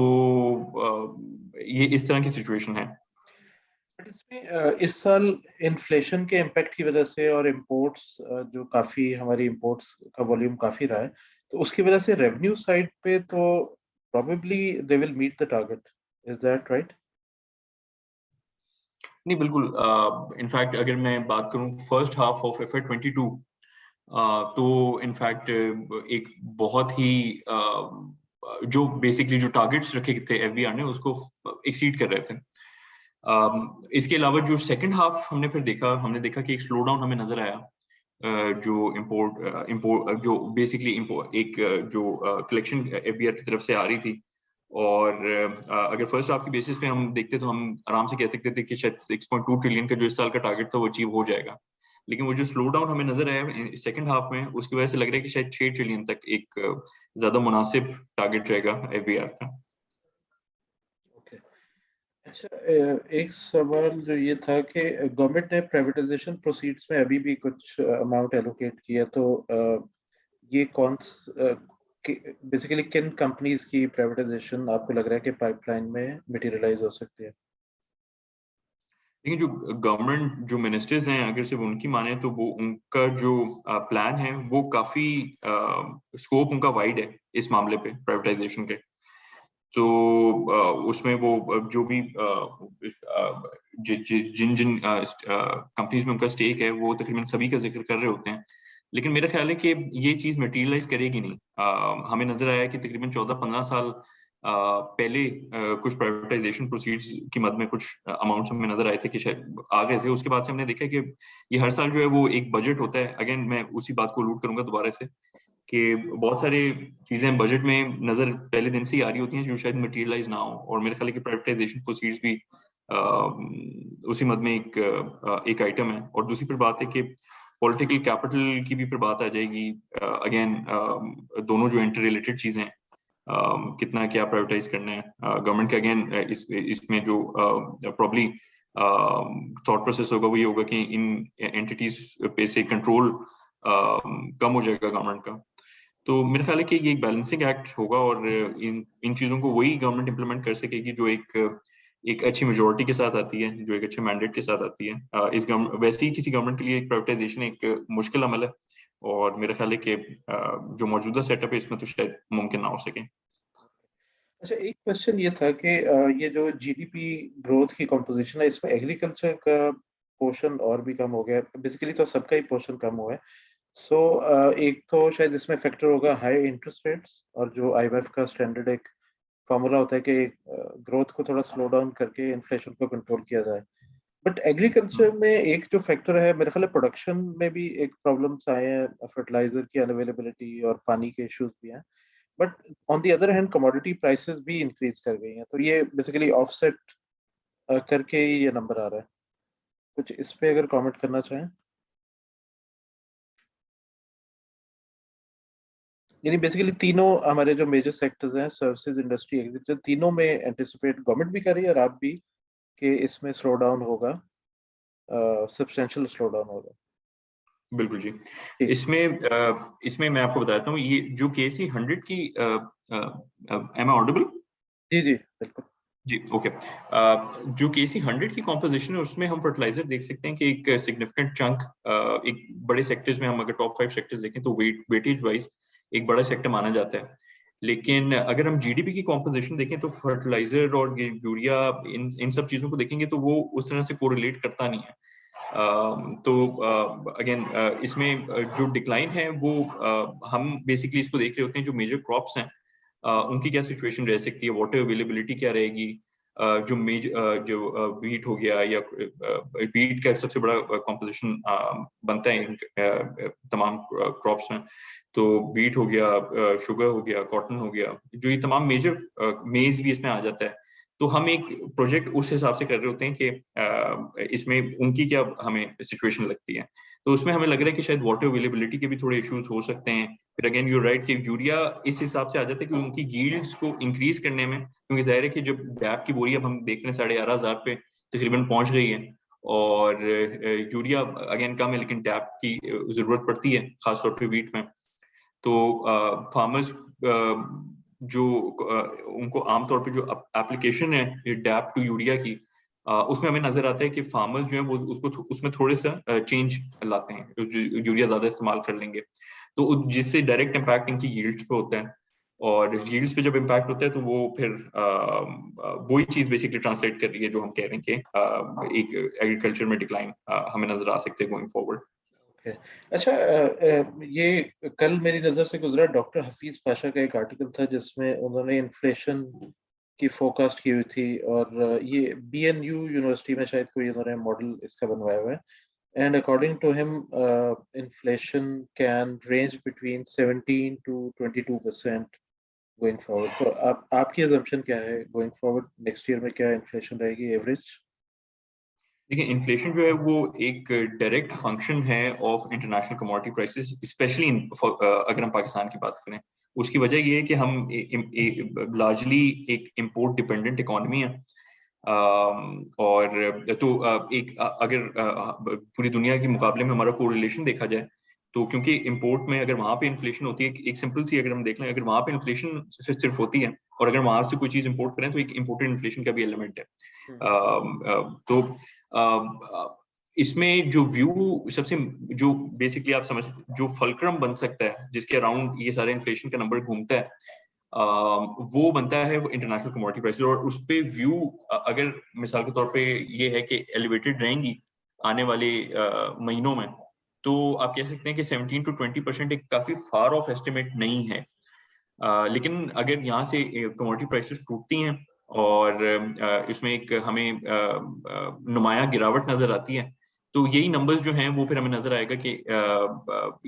S1: ये इस तरह की सिचुएशन है।
S2: बट इसमें इस साल इन्फ्लेशन के इम्पैक्ट की वजह से और इम्पोर्ट्स जो काफी हमारी इम्पोर्ट्स का वॉल्यूम काफी रहा है, तो उसकी वजह से रेवेन्यू साइड पे तो probably they will meet the target. Is that right?
S1: नहीं, बिल्कुल। इनफैक्ट अगर मैं बात करूं फर्स्ट हाफ ऑफ FY 22, तो इनफैक्ट एक बहुत ही जो बेसिकली जो टारगेट्स रखे थे एफबीआर ने उसको एक्सीड कर रहे थे। इसके अलावा जो सेकंड हाफ हमने देखा कि एक स्लो डाउन हमें नजर आया, जो इंपोर्ट जो बेसिकली एक जो कलेक्शन एफबीआर की तरफ से आ रही थी। और अगर फर्स्ट हाफ की बेसिस पे हम देखते तो हम आराम से कह सकते थे कि शायद 6.2 ट्रिलियन का जो इस साल का टारगेट था वो अचीव हो जाएगा। लेकिन वो जो स्लो डाउन हमें नजर आया सेकंड हाफ में, उसकी वजह से लग रहा है कि शायद 6 ट्रिलियन तक एक ज्यादा मुनासिब टारगेट रहेगा एफबीआर का।
S2: Okay. अच्छा, एक सवाल जो ये था कि गवर्नमेंट ने प्राइवेटाइजेशन प्रोसीड्स में अभी भी कुछ अमाउंट एलोकेट किया, तो ये कौन बेसिकली किन कंपनीज की प्राइवेटाइजेशन आपको लग रहा है कि पाइपलाइन में मटेरियलाइज हो सकती है?
S1: लेकिन जो गवर्नमेंट जो मिनिस्टर्स हैं अगर सिर्फ उनकी माने तो वो उनका जो प्लान है वो काफी स्कोप उनका वाइड है इस मामले पे प्राइवेटाइजेशन के। तो उसमें वो जो भी जिन जिन कंपनीज में उनका स्टेक है वो तकरीबन सभी का जिक्र कर रहे होते हैं। लेकिन मेरा ख्याल है कि ये चीज मटेरियलाइज करेगी नहीं। हमें नजर आया कि तकरीबन 14-15 साल पहले कुछ प्राइवेटाइजेशन प्रोसीड्स की मद में कुछ अमाउंट्स हमें नजर आए थे कि शायद आ गए थे। उसके बाद से हमने देखा कि ये हर साल जो है वो एक बजट होता है। अगेन मैं उसी बात को अलूड करूंगा दोबारा से कि बहुत सारी चीजें बजट में नजर पहले दिन से ही आ रही होती हैं जो शायद मटेरियलाइज ना हो, और मेरे ख्याल है कि प्राइवेटाइजेशन प्रोसीड्स भी उसी मद में एक आइटम है। और दूसरी फिर बात है कि पॉलिटिकल कैपिटल की भी फिर बात आ जाएगी। अगेन दोनों जो इंटर रिलेटेड चीजें हैं, कितना क्या प्राइवेटाइज करना है गवर्नमेंट के। अगेन इसमें जो प्रॉब्ली थॉट प्रोसेस होगा वो ये होगा कि इन एंटिटीज पे से कंट्रोल कम हो जाएगा गवर्नमेंट का। तो मेरा ख्याल है कि ये एक बैलेंसिंग एक्ट होगा, और इन चीजों को वही गवर्नमेंट इंप्लीमेंट कर सकेगी जो एक अच्छी मेजोरिटी के साथ आती है, जो एक अच्छे मैंडेट के साथ आती है। वैसे ही किसी गवर्नमेंट के लिए एक प्राइवेटाइजेशन एक मुश्किल अमल है, और मेरा ख्याल है कि जो मौजूदा सेटअप है इसमें तो शायद मुमकिन ना हो सके।
S2: अच्छा, एक क्वेश्चन ये था कि ये जो जीडीपी ग्रोथ की कंपोजिशन है इसमें एग्रीकल्चर का पोर्शन और भी कम हो गया, बेसिकली तो सबका ही पोर्शन कम हुआ है। सो एक तो शायद इसमें फैक्टर होगा हाई इंटरेस्ट रेट्स, और जो आईएमएफ का स्टैंडर्ड एक फॉर्मूला होता है कि ग्रोथ को थोड़ा स्लो डाउन करके इन्फ्लेशन को कंट्रोल किया जाए। बट एग्रीकल्चर में एक जो फैक्टर है, मेरे ख्याल है प्रोडक्शन में भी एक प्रॉब्लम्स आए हैं, फर्टिलाइजर की अनअवेलेबिलिटी और पानी के इश्यूज भी हैं। But on the other hand commodity prices भी इंक्रीज कर गई हैं, तो ये बेसिकली ऑफसेट करके ही ये नंबर आ रहा है। कुछ इस पे अगर कमेंट करना चाहें। यानी बेसिकली तीनों हमारे जो मेजर सेक्टर्स हैं, सर्विसेज, इंडस्ट्री, एग्रीकल्चर, तीनों में एंटिसिपेट गवर्नमेंट भी कर रही है और आप भी, कि इसमें स्लो डाउन होगा, सब्सटेंशियल स्लो डाउन होगा।
S1: बिल्कुल जी।
S2: ठीक।
S1: इसमें मैं आपको बताता हूँ, ये जो केसी 100 की एम आई ऑडिबल?
S2: जी जी बिल्कुल।
S1: जी, ओके। जो केसी 100 की कॉम्पोजिशन है उसमें हम फर्टिलाइजर देख सकते हैं कि एक सिग्निफिकेंट चंक, एक बड़े सेक्टर्स में हम अगर टॉप 5 सेक्टर्स देखें तो वेटेज वाइज एक बड़ा सेक्टर माना जाता है। लेकिन अगर हम जीडीपी की कॉम्पोजिशन देखें तो फर्टिलाइजर और यूरिया, इन सब चीजों को देखेंगे तो वो उस तरह से कोरिलेट करता नहीं है। तो अगेन इसमें जो डिक्लाइन है वो हम बेसिकली इसको देख रहे होते हैं, जो मेजर क्रॉप्स हैं उनकी क्या सिचुएशन रह सकती है, वाटर अवेलेबिलिटी क्या रहेगी, जो वीट हो गया, या वीट का सबसे बड़ा कंपोजिशन बनता है इन तमाम क्रॉप्स में। तो वीट हो गया, शुगर हो गया, कॉटन हो गया, जो ये तमाम मेजर, मेज भी इसमें आ जाता है। तो हम एक प्रोजेक्ट उस हिसाब से कर रहे होते हैं कि इसमें उनकी क्या हमें सिचुएशन लगती है। तो उसमें हमें लग रहा है कि शायद वाटर अवेलेबिलिटी के भी थोड़े इश्यूज हो सकते हैं। फिर अगेन यू राइट कि यूरिया इस हिसाब से आ जाता है कि उनकी यील्ड्स को इंक्रीज करने में, क्योंकि जाहिर है कि जब डैप की बोरी अब हम देख रहे हैं 11,500 पे तकरीबन पहुंच गई है, और यूरिया अगेन कम है लेकिन डैप की जरूरत पड़ती है खासतौर पर वीट में। तो फार्मर्स जो उनको आमतौर पे जो एप्लीकेशन है ये डैप टू यूरिया की, उसमें हमें नजर आता है कि फार्मर्स जो है वो उसको उसमें थोड़े सा चेंज लाते हैं, यूरिया ज्यादा इस्तेमाल कर लेंगे तो जिससे डायरेक्ट इम्पैक्ट इनकी यील्ड्स पे होता है। और यील्ड्स पे जब इम्पैक्ट होता है तो वो फिर वही चीज बेसिकली ट्रांसलेट कर रही है जो हम कह रहे हैं कि एक एग्रीकल्चर में डिक्लाइन हमें नजर आ सकते हैं गोइंग फॉरवर्ड।
S2: ओके। अच्छा, ये कल मेरी नज़र से गुजरा डॉक्टर हफीज पाशा का एक आर्टिकल था जिसमें उन्होंने इन्फ्लेशन की फोरकास्ट की हुई थी, और ये बीएनयू यूनिवर्सिटी में शायद कोई उन्होंने मॉडल इसका बनवाया हुआ है। And according to him inflation can range between 17 to 22% going forward. तो आपकी अजम्पशन क्या है गोइंग फॉरवर्ड, नेक्स्ट ईयर में क्या इन्फ्लेशन रहेगी एवरेज?
S1: देखिए, इन्फ्लेशन जो है वो एक डायरेक्ट फंक्शन है of international commodity prices, specially अगर हम पाकिस्तान की बात करें। उसकी वजह ये है कि हम लार्जली एक इंपोर्ट डिपेंडेंट इकोनॉमी है। और तो अगर पूरी दुनिया के मुकाबले में हमारा कोरिलेशन देखा जाए तो क्योंकि इंपोर्ट में अगर वहां पे इन्फ्लेशन होती है, एक सिंपल सी अगर हम देख लें, अगर वहां पे इन्फ्लेशन सिर्फ होती है और अगर वहां से कोई चीज इंपोर्ट करें तो एक इंपोर्टेड इन्फ्लेशन का भी एलिमेंट है। तो इसमें जो व्यू सबसे जो बेसिकली आप समझ जो फलक्रम बन सकता है जिसके अराउंड ये सारे इन्फ्लेशन का नंबर घूमता है, वो बनता है इंटरनेशनल कमोडिटी प्राइसेस। और उस पे व्यू अगर मिसाल के तौर पे ये है कि एलिवेटेड रहेंगी आने वाले महीनों में, तो आप कह सकते हैं कि 17 to 20% एक काफी फार ऑफ एस्टिमेट नहीं है। लेकिन अगर यहाँ से कमोडिटी प्राइसेस टूटती हैं और इसमें एक हमें नुमाया गिरावट नजर आती है, तो यही नंबर्स जो हैं वो फिर हमें नजर आएगा कि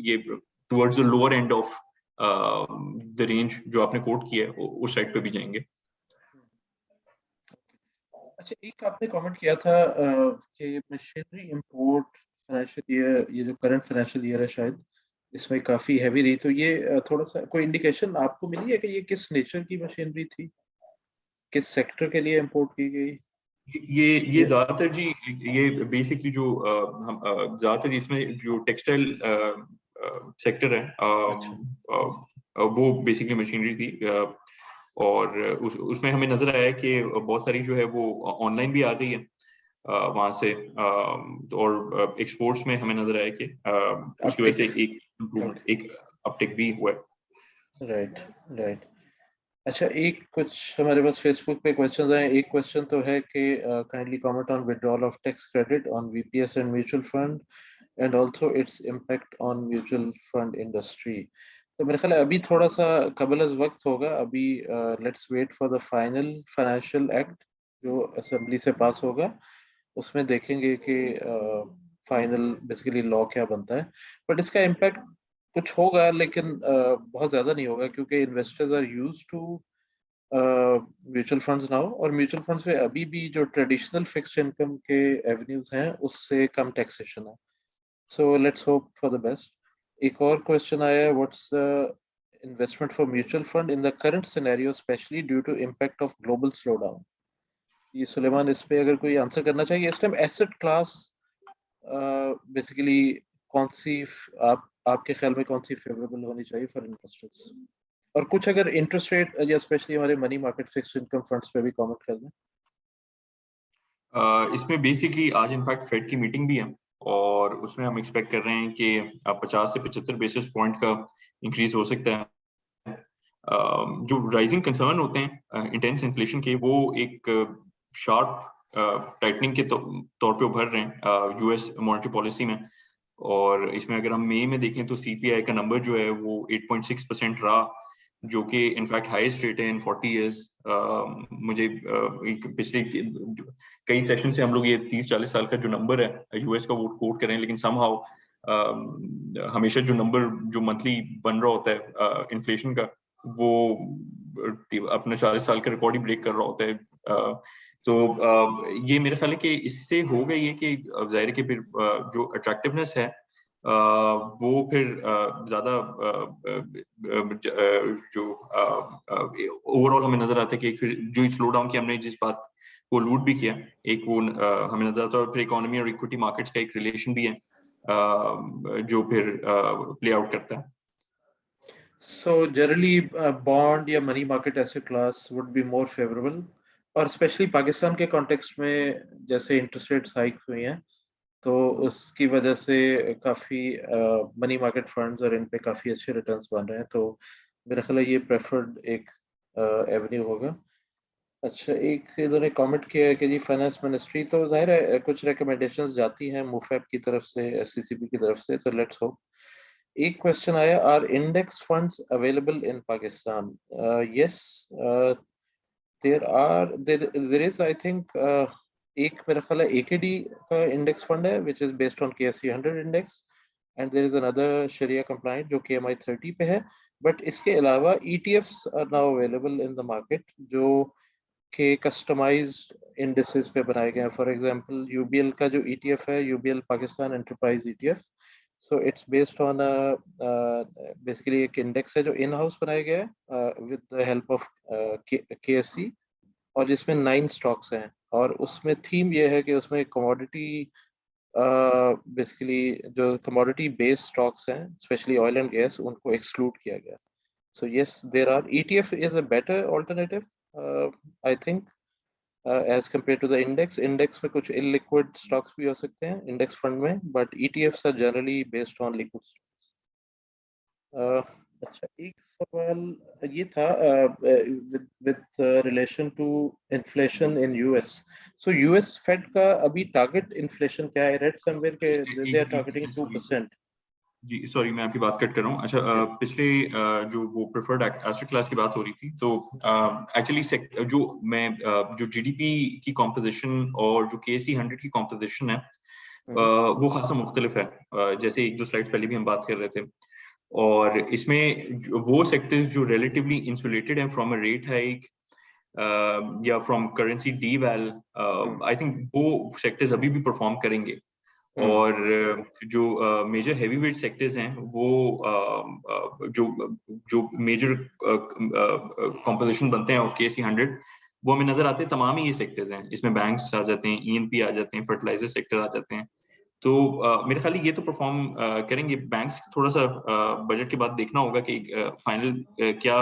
S1: ये towards the lower end of the range जो आपने कोट किया है उस साइड पे भी जाएंगे।
S2: अच्छा, एक आपने कमेंट किया था कि मशीनरी इंपोर्ट फाइनेंशियल ईयर, ये जो करंट फाइनेंशियल ईयर है शायद इसमें काफी हैवी रही, तो ये थोड़ा सा कोई इंडिकेशन आपको मिली है कि ये किस नेचर की मशीनरी थी, किस सेक्टर के लिए इंपोर्ट की गई?
S1: ये ज्यादातर जी, ये बेसिकली जो हम ज्यादातर इसमें जो टेक्सटाइल सेक्टर है,
S2: अच्छा।
S1: वो बेसिकली मशीनरी थी। और उसमें हमें नजर आया कि बहुत सारी जो है वो ऑनलाइन भी आ गई है वहां से, और एक्सपोर्ट्स में हमें नजर आया कि उसकी वजह से एक इम्प्रूवमेंट, एक अपटेक भी हुआ है।
S2: Right right. अच्छा, एक कुछ हमारे पास फेसबुक पे क्वेश्चंस आए। एक क्वेश्चन तो है कि kindly comment on withdrawal of tax credit on VPS and mutual fund and also its impact on mutual fund industry. तो मेरे ख्याल है अभी थोड़ा सा कबल अज़ वक्त होगा, अभी let's wait for the final financial act जो असेंबली से पास होगा, उसमें देखेंगे कि फाइनल बेसिकली लॉ क्या बनता है। बट इसका इम्पैक्ट कुछ होगा, लेकिन बहुत ज़्यादा नहीं होगा, क्योंकि investors are used to mutual funds now, और म्यूचुअल फंड्स में अभी भी जो ट्रेडिशनल फिक्स्ड इनकम के एवेन्यूज हैं उससे कम टैक्सेशन है। So let's hope for the best. एक और क्वेश्चन आया है, what's the investment for mutual fund in the current scenario, especially due to impact of global slowdown? ये सुलेमान इस पे अगर कोई आंसर करना चाहिए। इस टाइम एसेट क्लास बेसिकली कौन सी आपके ख्याल में कौन सी फेवरेबल होनी चाहिए फॉर इन्वेस्टर्स, और कुछ अगर इंटरेस्ट रेट या स्पेशली हमारे money market fixed income funds पे भी कमेंट कर दें।
S1: इसमें बेसिकली आज इनफैक्ट फेड की मीटिंग भी है और उसमें हम एक्सपेक्ट कर रहे हैं कि 50 से 75 बेसिस पॉइंट का इंक्रीज हो सकता है। जो राइजिंग कंसर्न होते हैं इंटेंस इन्फ्लेशन के, वो एक शार्प टाइटनिंग के तौर पे उभर रहे हैं यूएस मॉनेटरी पॉलिसी में। और इसमें अगर हम मई में देखें तो सीपीआई का नंबर जो है वो 8.6% रहा, जो कि इनफैक्ट हाईएस्ट रेट है इन 40 इयर्स। मुझे पिछले कई सेशन से हम लोग ये 30-40 साल का जो नंबर है यूएस का वो कोट कर रहे हैं, लेकिन समहाउ हमेशा जो नंबर जो मंथली बन रहा होता है इन्फ्लेशन का, वो अपने 40 साल का रिकॉर्ड ही ब्रेक कर रहा होता है। तो ये मेरा ख्याल है कि इससे होगा ये कि जाहिर है कि फिर जो अट्रैक्टिवनेस है वो फिर ज्यादा जो ओवरऑल हमें नजर आता है कि फिर जो स्लो डाउन की हमने जिस बात को लूट भी किया, एक वो हमें नजर आता है, और फिर इकोनॉमी और इक्विटी मार्केट्स का एक रिलेशन भी है जो फिर प्ले आउट करता है।
S2: So generally, bond या money market asset class would be more favorable, और स्पेशली पाकिस्तान के कॉन्टेक्स्ट में जैसे इंटरेस्ट रेट हाइक हुई हैं, तो उसकी वजह से काफ़ी मनी मार्केट फंड्स और इन पे काफ़ी अच्छे रिटर्न्स बन रहे हैं। तो मेरा ख्याल है ये प्रेफर्ड एक एवेन्यू होगा। अच्छा, एक इन्होंने कमेंट किया है कि जी फाइनेंस मिनिस्ट्री, तो जाहिर है कुछ रिकमेंडेशंस जाती हैं मुफैब की तरफ से, एससीसीबी की तरफ से, तो लेट्स होप। एक क्वेश्चन आया, are index funds available in Pakistan? Yes, there is I think एक मेरा ख्याल है एकेडी का इंडेक्स फंड है which is based on KSC 100 index, and there is another shariah compliant जो केएमआई 30 पे है। बट इसके अलावा ETFs are now available in the market जो के कस्टमाइज्ड इंडेक्सेस पे बनाए गए हैं। फॉर एग्जांपल यूबीएल का जो ईटीएफ है, UBL Pakistan enterprise ETF, so it's based on basically एक इंडेक्स है जो इन हाउस बनाया गया है with the help of KSC, और जिसमें 9 स्टॉक्स हैं, और उसमें थीम ये है कि उसमें कमोडिटी बेसिकली जो कमोडिटी बेस्ड स्टॉक्स हैं स्पेशली ऑयल एंड गैस, उनको एक्सक्लूड किया गया। So yes, there are ETF is a better alternative I think as compared to the index. Index में कुछ इलिक्विड स्टॉक्स भी हो सकते हैं इंडेक्स फंड में, but ETFs are generally based on liquid stocks. अच्छा, एक सवाल ये था with relation to inflation in US. So US Fed का अभी टारगेट इन्फ्लेशन क्या है? रेड समवेयर के दे आर टारगेटिंग 2%।
S1: जी सॉरी, मैं आपकी बात कट कर रहा हूँ। अच्छा, पिछले जो वो प्रेफर्ड एसेट क्लास की बात हो रही थी, तो एक्चुअली जो मैं जो जीडीपी की कॉम्पोजिशन और जो केएससी 100 की कॉम्पोजिशन है वो खासा मुख्तलिफ है। जैसे एक दो स्लाइड्स पहले भी हम बात कर रहे थे, और इसमें वो सेक्टर्स जो रिलेटिवली इंसुलेटेड हैं फ्रॉम अ रेट हाइक या फ्रॉम करेंसी डीवैल, आई थिंक वो सेक्टर्स अभी भी परफॉर्म करेंगे। और जो मेजर हैवी वेट सेक्टर्स हैं वो जो जो मेजर कॉम्पोजिशन बनते हैं ऑफ केएससी 100, वो हमें नजर आते हैं तमाम ही ये सेक्टर्स हैं। इसमें बैंक्स आ जाते हैं, ईएनपी आ जाते हैं, फर्टिलाइजर सेक्टर आ जाते हैं। तो मेरे ख्याल ये तो परफॉर्म करेंगे। बैंक्स थोड़ा सा बजट के बाद देखना होगा कि फाइनल क्या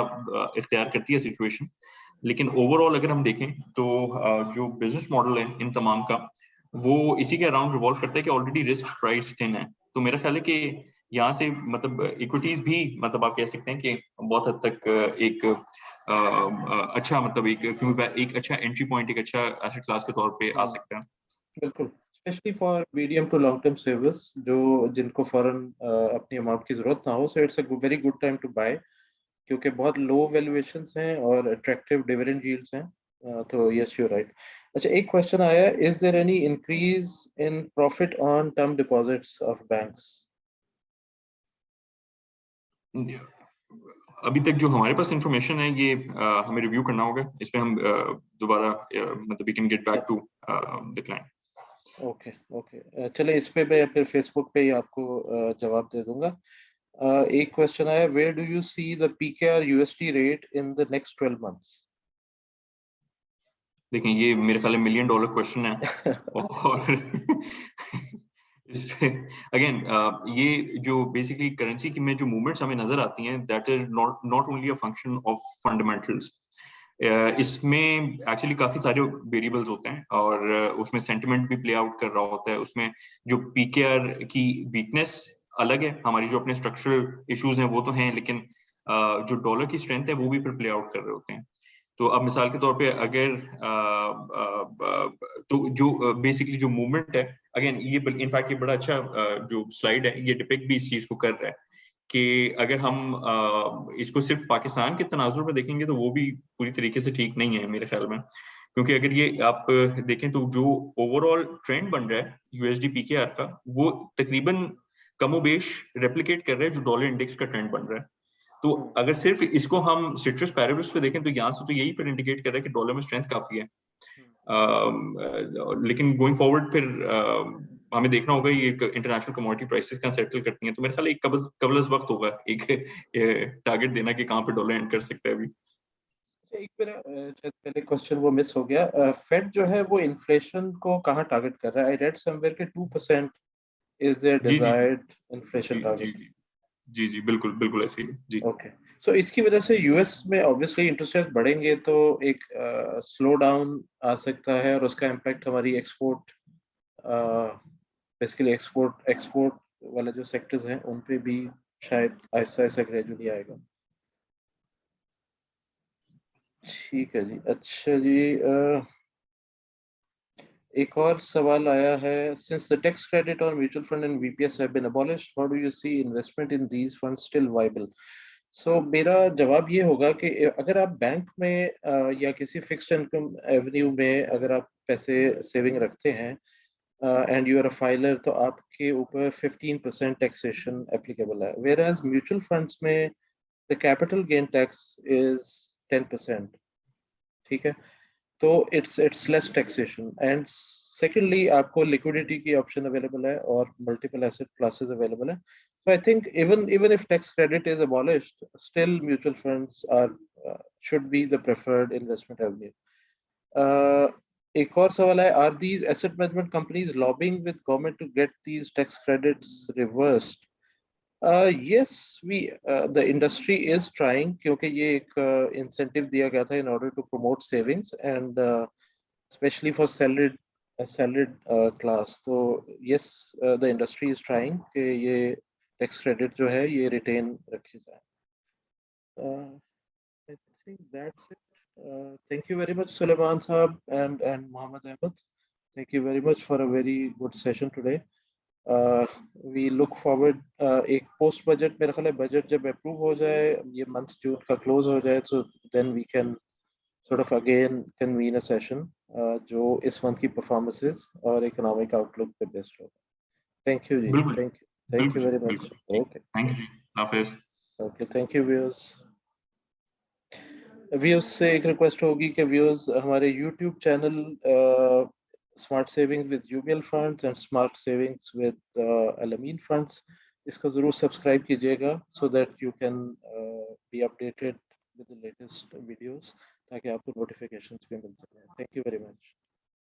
S1: इख्तियार करती है सिचुएशन, लेकिन ओवरऑल अगर हम देखें तो जो बिजनेस मॉडल है इन तमाम का, वो इसी के अराउंड रिवॉल्व करता है कि ऑलरेडी रिस्क प्राइस इन है। तो मेरा ख्याल है कि यहाँ से मतलब इक्विटीज भी, मतलब आप कह सकते हैं कि बहुत हद तक एक अच्छा, मतलब एक अच्छा एंट्री पॉइंट, एक अच्छा एसेट क्लास के तौर पे आ सकता है।
S2: बिल्कुल, especially for medium to long term savers जो जिनको फौरन अपनी अमाउंट की जरूरत ना हो, so it's a very good time to buy क्योंकि बहुत लो वैल्यूएशंस हैं और अट्रैक्टिव डिविडेंड यील्ड्स हैं। तो यस यू राइट। अच्छा, एक क्वेश्चन आया, is there any increase in profit on term deposits of banks?
S1: अभी तक जो हमारे पास इंफॉर्मेशन है ये हमें रिव्यू करना होगा, इस पे हम दोबारा मतलब we can get back to the client.
S2: Okay okay, चले इस पे मैं फिर फेसबुक पे ही आपको जवाब दे दूंगा। एक क्वेश्चन आया, where do you see the PKR USD rate in the next 12 months?
S1: देखिए ये मेरे ख्याल में $1 मिलियन क्वेश्चन है और इस पे अगेन ये जो बेसिकली करेंसी की में जो मूवमेंट्स हमें नजर आती हैं, that is not only a function of fundamentals. इसमें एक्चुअली काफी सारे वेरिएबल्स होते हैं और उसमें सेंटिमेंट भी प्ले आउट कर रहा होता है। उसमें जो पीकेआर की वीकनेस अलग है, हमारी जो अपने स्ट्रक्चरल इश्यूज हैं वो तो हैं, लेकिन जो डॉलर की स्ट्रेंथ है वो भी फिर प्ले आउट कर रहे होते हैं। तो अब मिसाल के तौर पे अगर तो जो बेसिकली जो मूवमेंट है, अगेन ये इनफैक्ट ये बड़ा अच्छा जो स्लाइड है ये डिपिक्ट भी इस चीज को कर रहा है कि अगर हम इसको सिर्फ पाकिस्तान के तनाजुर में देखेंगे तो वो भी पूरी तरीके से ठीक नहीं है मेरे ख्याल में, क्योंकि अगर ये आप देखें तो जो ओवरऑल ट्रेंड बन रहा है यूएसडी पीकेआर का, वो तकरीबन कमोबेश रेप्लिकेट कर रहा है जो डॉलर इंडेक्स का ट्रेंड बन रहा है। तो अगर सिर्फ इसको हम सिट्रस पैरेबल्स पे देखें तो यहाँ से तो यही पर इंडिकेट कर रहा है कि डॉलर में स्ट्रेंथ काफी है। लेकिन गोइंग फॉरवर्ड फिर हमें देखना होगा ये इंटरनेशनल कमोडिटी प्राइसेस कहाँ सेटल करती हैं। तो मेरे ख्याल एक कबल वक्त होगा एक टारगेट देना कि कहाँ पे डॉलर एंड कर सकता है अभी।
S2: एक मेरा शायद पहले क्वेश्चन वो मिस हो गया, फेड जो है वो इन्फ्लेशन को कहाँ टारगेट कर रहा है? आई रेड समवेयर के 2% इज देयर
S1: जी जी
S2: डिजायर्ड इन्फ्लेशन
S1: जी
S2: टारगेट।
S1: जी जी जी बिल्कुल बिल्कुल ऐसे ही जी।
S2: ओके, सो इसकी वजह से यूएस में ऑब्वियसली इंटरेस्ट रेट बढ़ेंगे तो एक स्लो डाउन आ सकता है और उसका इम्पैक्ट हमारी एक्सपोर्ट बेसिकली एक्सपोर्ट वाले जो सेक्टर्स हैं उन पे भी शायद ऐसा ऐसा ग्रेजुअली आएगा। ठीक है जी। अच्छा जी, एक और सवाल आया है, since the tax credit on mutual fund and VPS have been abolished, how do you see investment in these funds still viable? So मेरा जवाब ये होगा कि अगर आप बैंक में या किसी फिक्स्ड इनकम एवेन्यू में अगर आप पैसे सेविंग रखते हैं and you are a filer, तो आपके ऊपर 15% टैक्सेशन एप्लीकेबल है, वेयर एज म्यूचुअल फंड्स में the capital gain tax is 10%। ठीक है, तो it's less taxation and secondly आपको लिक्विडिटी की ऑप्शन अवेलेबल है और मल्टीपल एसेट क्लासेस अवेलेबल है। So I think even if tax credit is abolished, still mutual funds are should be the preferred investment avenue. एक और सवाल है, are these asset management companies lobbying with government to get these tax credits reversed? Yes, the industry is trying क्योंकि ये एक incentive दिया गया था in order to promote savings and especially for salaried class. तो yes, the industry is trying कि ये tax credit जो है ये रिटेन रखे जाए। I think that's it. Thank you very much Suleiman साहब and Mohammed Ahmed. Thank you very much for a very good session today. We look forward एक post budget, मेरा ख्याल है बजट जब अप्रूव हो जाए, ये मंथ जून का क्लोज हो जाए, so then we can sort of again convene a session जो इस मंथ की परफॉर्मेंसेस और इकोनॉमिक आउटलुक पे बेस्ड होगा। थैंक यू जी,
S1: बिल्कुल
S2: थैंक यू वेरी मच।
S1: बिल्कुल
S2: ओके,
S1: थैंक यू जी, Hafiz.
S2: Okay, thank you viewers. Viewers से एक रिक्वेस्ट होगी कि व्यूअर्स हमारे YouTube channel smart savings with UBL funds and smart savings with Al-Ameen funds, इसको जरूर सब्सक्राइब कीजिएगा so that you can be updated with the latest videos, ताकि आपको नोटिफिकेशंस भी मिल सकें। Thank you very much.